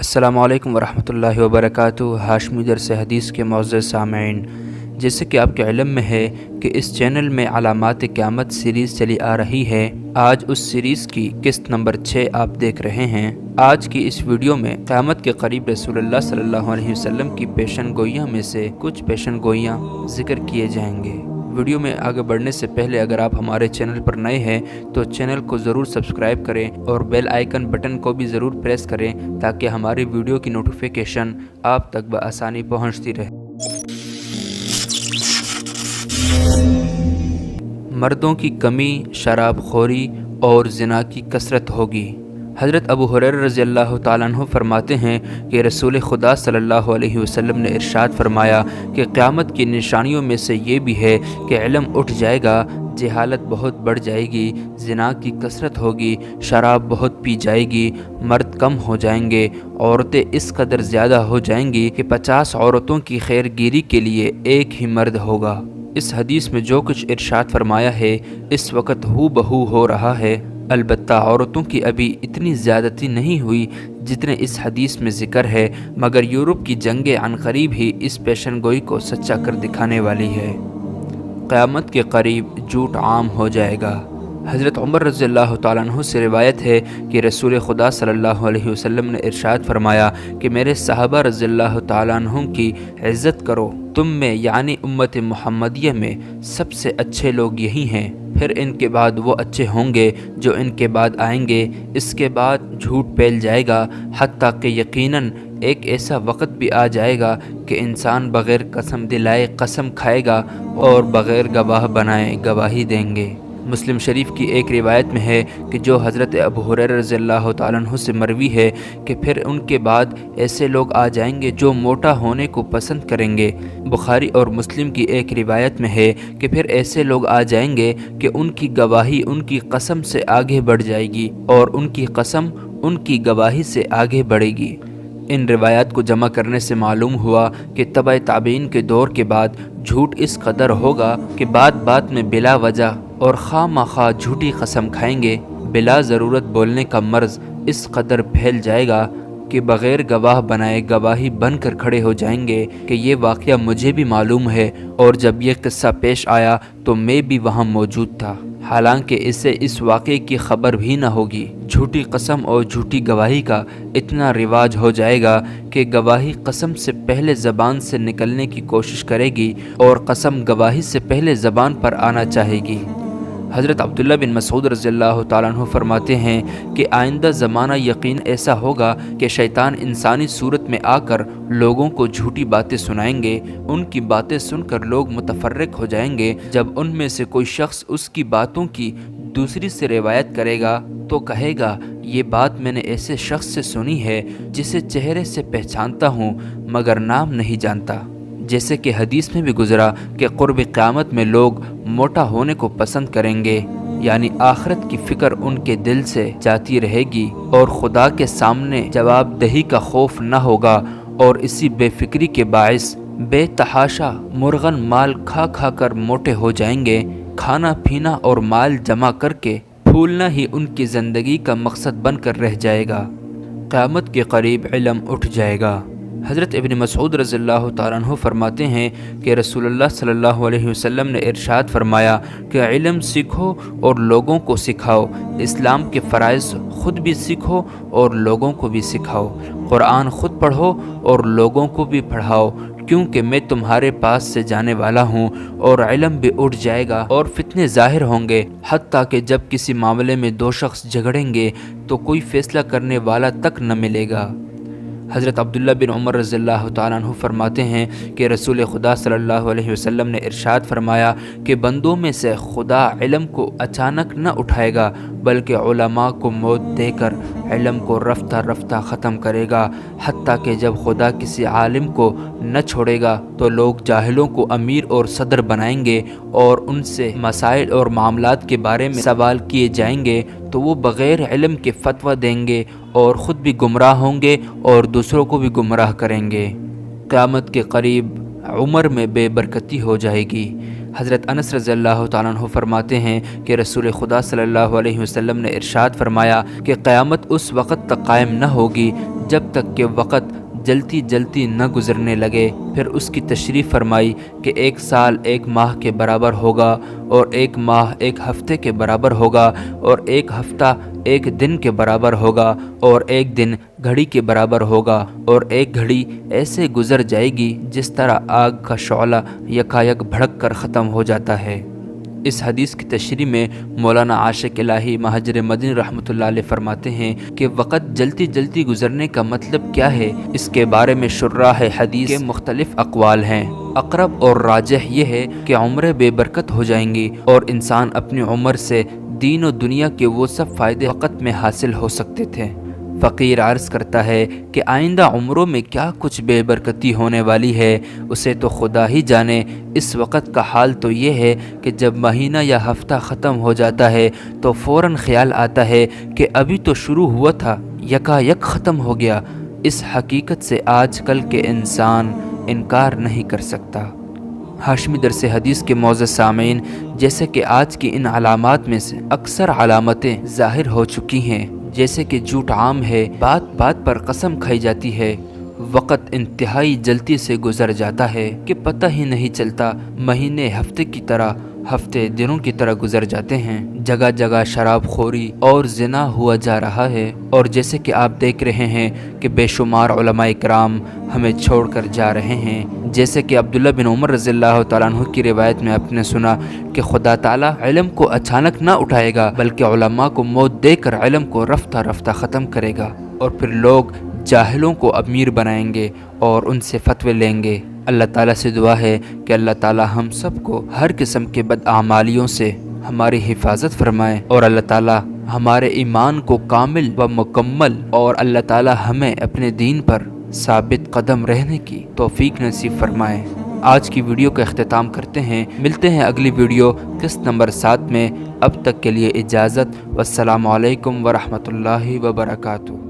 السلام علیکم ورحمۃ اللہ وبرکاتہ۔ ہاشمی درس حدیث کے معزز سامعین، جیسے کہ آپ کے علم میں ہے کہ اس چینل میں علامات قیامت سیریز چلی آ رہی ہے۔ آج اس سیریز کی قسط نمبر 6 آپ دیکھ رہے ہیں۔ آج کی اس ویڈیو میں قیامت کے قریب رسول اللہ صلی اللہ علیہ وسلم کی پیشن گوئیاں میں سے کچھ پیشن گوئیاں ذکر کیے جائیں گے۔ ویڈیو میں آگے بڑھنے سے پہلے اگر آپ ہمارے چینل پر نئے ہیں تو چینل کو ضرور سبسکرائب کریں اور بیل آئیکن بٹن کو بھی ضرور پریس کریں تاکہ ہماری ویڈیو کی نوٹیفیکیشن آپ تک بآسانی پہنچتی رہے۔ مردوں کی کمی، شراب خوری اور زنا کی کثرت ہوگی۔ حضرت ابو ہریرہ رضی اللہ تعالیٰ عنہ فرماتے ہیں کہ رسول خدا صلی اللہ علیہ وسلم نے ارشاد فرمایا کہ قیامت کی نشانیوں میں سے یہ بھی ہے کہ علم اٹھ جائے گا، جہالت بہت بڑھ جائے گی، زنا کی کثرت ہوگی، شراب بہت پی جائے گی، مرد کم ہو جائیں گے، عورتیں اس قدر زیادہ ہو جائیں گی کہ 50 عورتوں کی خیر گیری کے لیے ایک ہی مرد ہوگا۔ اس حدیث میں جو کچھ ارشاد فرمایا ہے اس وقت ہو بہو ہو رہا ہے، البتہ عورتوں کی ابھی اتنی زیادتی نہیں ہوئی جتنے اس حدیث میں ذکر ہے، مگر یورپ کی جنگیں عنقریب ہی اس پیشن گوئی کو سچا کر دکھانے والی ہے۔ قیامت کے قریب جھوٹ عام ہو جائے گا۔ حضرت عمر رضی اللہ تعالیٰ عنہ سے روایت ہے کہ رسول خدا صلی اللہ علیہ وسلم نے ارشاد فرمایا کہ میرے صحابہ رضی اللہ تعالیٰ عنہ کی عزت کرو، تم میں یعنی امت محمدیہ میں سب سے اچھے لوگ یہی ہیں، پھر ان کے بعد وہ اچھے ہوں گے جو ان کے بعد آئیں گے، اس کے بعد جھوٹ پھیل جائے گا، حتیٰ کہ یقیناً ایک ایسا وقت بھی آ جائے گا کہ انسان بغیر قسم دلائے قسم کھائے گا اور بغیر گواہ بنائے گواہی دیں گے۔ مسلم شریف کی ایک روایت میں ہے کہ جو حضرت ابو ہریرہ رضی اللہ تعالیٰ عنہ سے مروی ہے کہ پھر ان کے بعد ایسے لوگ آ جائیں گے جو موٹا ہونے کو پسند کریں گے۔ بخاری اور مسلم کی ایک روایت میں ہے کہ پھر ایسے لوگ آ جائیں گے کہ ان کی گواہی ان کی قسم سے آگے بڑھ جائے گی اور ان کی قسم ان کی گواہی سے آگے بڑھے گی۔ ان روایات کو جمع کرنے سے معلوم ہوا کہ تبع تابعین کے دور کے بعد جھوٹ اس قدر ہوگا کہ بات بات میں بلا وجہ اور خواہ مخواہ جھوٹی قسم کھائیں گے، بلا ضرورت بولنے کا مرض اس قدر پھیل جائے گا کہ بغیر گواہ بنائے گواہی بن کر کھڑے ہو جائیں گے کہ یہ واقعہ مجھے بھی معلوم ہے اور جب یہ قصہ پیش آیا تو میں بھی وہاں موجود تھا، حالانکہ اسے اس واقعے کی خبر بھی نہ ہوگی۔ جھوٹی قسم اور جھوٹی گواہی کا اتنا رواج ہو جائے گا کہ گواہی قسم سے پہلے زبان سے نکلنے کی کوشش کرے گی اور قسم گواہی سے پہلے زبان پر آنا چاہے گی۔ حضرت عبداللہ بن مسعود رضی اللہ تعالیٰ عنہ فرماتے ہیں کہ آئندہ زمانہ یقین ایسا ہوگا کہ شیطان انسانی صورت میں آ کر لوگوں کو جھوٹی باتیں سنائیں گے، ان کی باتیں سن کر لوگ متفرق ہو جائیں گے۔ جب ان میں سے کوئی شخص اس کی باتوں کی دوسری سے روایت کرے گا تو کہے گا یہ بات میں نے ایسے شخص سے سنی ہے جسے چہرے سے پہچانتا ہوں مگر نام نہیں جانتا۔ جیسے کہ حدیث میں بھی گزرا کہ قرب قیامت میں لوگ موٹا ہونے کو پسند کریں گے، یعنی آخرت کی فکر ان کے دل سے جاتی رہے گی اور خدا کے سامنے جواب دہی کا خوف نہ ہوگا، اور اسی بے فکری کے باعث بے تحاشا مرغن مال کھا کھا کر موٹے ہو جائیں گے۔ کھانا پینا اور مال جمع کر کے پھولنا ہی ان کی زندگی کا مقصد بن کر رہ جائے گا۔ قیامت کے قریب علم اٹھ جائے گا۔ حضرت ابن مسعود رضی اللہ تعالیٰ عنہ فرماتے ہیں کہ رسول اللہ صلی اللہ علیہ وسلم نے ارشاد فرمایا کہ علم سیکھو اور لوگوں کو سکھاؤ، اسلام کے فرائض خود بھی سیکھو اور لوگوں کو بھی سکھاؤ، قرآن خود پڑھو اور لوگوں کو بھی پڑھاؤ، کیونکہ میں تمہارے پاس سے جانے والا ہوں اور علم بھی اٹھ جائے گا اور فتنے ظاہر ہوں گے، حتیٰ کہ جب کسی معاملے میں دو شخص جھگڑیں گے تو کوئی فیصلہ کرنے والا تک نہ ملے گا۔ حضرت عبداللہ بن عمر رضی اللہ تعالیٰ عنہ فرماتے ہیں کہ رسول خدا صلی اللہ علیہ وسلم نے ارشاد فرمایا کہ بندوں میں سے خدا علم کو اچانک نہ اٹھائے گا بلکہ علماء کو موت دے کر علم کو رفتہ رفتہ ختم کرے گا، حتیٰ کہ جب خدا کسی عالم کو نہ چھوڑے گا تو لوگ جاہلوں کو امیر اور صدر بنائیں گے اور ان سے مسائل اور معاملات کے بارے میں سوال کیے جائیں گے تو وہ بغیر علم کے فتویٰ دیں گے اور خود بھی گمراہ ہوں گے اور دوسروں کو بھی گمراہ کریں گے۔ قیامت کے قریب عمر میں بے برکتی ہو جائے گی۔ حضرت انس رضی اللہ تعالیٰ عنہ فرماتے ہیں کہ رسول خدا صلی اللہ علیہ وسلم نے ارشاد فرمایا کہ قیامت اس وقت تک قائم نہ ہوگی جب تک کہ وقت جلتی جلتی نہ گزرنے لگے۔ پھر اس کی تشریح فرمائی کہ 1 سال 1 ماہ کے برابر ہوگا، اور 1 ماہ 1 ہفتے کے برابر ہوگا، اور 1 ہفتہ 1 دن کے برابر ہوگا، اور 1 دن گھڑی کے برابر ہوگا، اور 1 گھڑی ایسے گزر جائے گی جس طرح آگ کا شعلہ یکایک بھڑک کر ختم ہو جاتا ہے۔ اس حدیث کی تشریح میں مولانا عاشق الہی مہاجر مدنی رحمۃ اللہ علیہ فرماتے ہیں کہ وقت جلتی جلتی گزرنے کا مطلب کیا ہے؟ اس کے بارے میں شراح حدیث کے مختلف اقوال ہیں۔ اقرب اور راجح یہ ہے کہ عمریں بے برکت ہو جائیں گی، اور انسان اپنی عمر سے دین و دنیا کے وہ سب فائدے وقت میں حاصل ہو سکتے تھے۔ فقیر عرض کرتا ہے کہ آئندہ عمروں میں کیا کچھ بے برکتی ہونے والی ہے، اسے تو خدا ہی جانے۔ اس وقت کا حال تو یہ ہے کہ جب مہینہ یا ہفتہ ختم ہو جاتا ہے تو فوراً خیال آتا ہے کہ ابھی تو شروع ہوا تھا، یکایک ختم ہو گیا۔ اس حقیقت سے آج کل کے انسان انکار نہیں کر سکتا۔ ہاشمی درس حدیث کے معزز سامعین، جیسے کہ آج کی ان علامات میں سے اکثر علامتیں ظاہر ہو چکی ہیں، جیسے کہ جھوٹ عام ہے، بات بات پر قسم کھائی جاتی ہے، وقت انتہائی جلدی سے گزر جاتا ہے کہ پتہ ہی نہیں چلتا، مہینے ہفتے کی طرح، ہفتے دنوں کی طرح گزر جاتے ہیں، جگہ جگہ شراب خوری اور زنا ہوا جا رہا ہے، اور جیسے کہ آپ دیکھ رہے ہیں کہ بے شمار علماء کرام ہمیں چھوڑ کر جا رہے ہیں، جیسے کہ عبداللہ بن عمر رضی اللہ تعالیٰ عنہ کی روایت میں آپ نے سنا کہ خدا تعالیٰ علم کو اچانک نہ اٹھائے گا، بلکہ علماء کو موت دے کر علم کو رفتہ رفتہ ختم کرے گا، اور پھر لوگ جاہلوں کو امیر بنائیں گے اور ان سے فتوے لیں گے۔ اللہ تعالیٰ سے دعا ہے کہ اللہ تعالیٰ ہم سب کو ہر قسم کے بدعمالیوں سے ہماری حفاظت فرمائے، اور اللہ تعالیٰ ہمارے ایمان کو کامل و مکمل، اور اللہ تعالیٰ ہمیں اپنے دین پر ثابت قدم رہنے کی توفیق نصیب فرمائے۔ آج کی ویڈیو کا اختتام کرتے ہیں، ملتے ہیں اگلی ویڈیو قسط نمبر 7 میں۔ اب تک کے لیے اجازت، والسلام علیکم ورحمۃ اللہ وبرکاتہ۔